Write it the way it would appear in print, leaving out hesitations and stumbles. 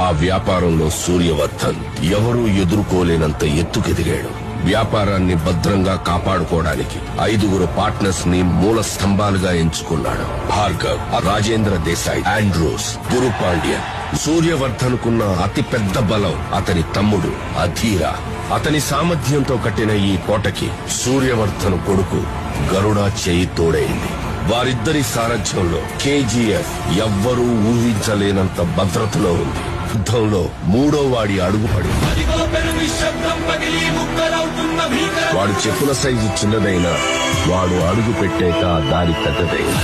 ఆ వ్యాపారంలో సూర్యవర్ధన్ ఎవరూ ఎదుర్కోలేనంత ఎత్తుకెదిగాడు. వ్యాపారాన్ని భద్రంగా కాపాడుకోవడానికి 5 పార్ట్నర్స్ ని మూల స్తంభాలుగా ఎంచుకున్నాడు. భార్గవ్, రాజేంద్ర దేశాయ్, ఆండ్రూస్, గురు పాండ్యన్. సూర్యవర్ధన్ కున్న అతి పెద్ద బలం అతని తమ్ముడు అధీర. అతని సామర్థ్యంతో కట్టిన ఈ కోటకి సూర్యవర్ధన్ కొడుకు గరుడ చేయి తోడైంది. వారిద్దరి సారథ్యంలో కేజీఎఫ్ ఎవ్వరూ ఊహించలేనంత భద్రతలో ఉంది. యుద్ధంలో 3వ వాడి అడుగుపడి వాడు చెప్పుల సైజు చిన్నదైనా వాడు అడుగు పెట్టాక దారి పెద్దదైంది.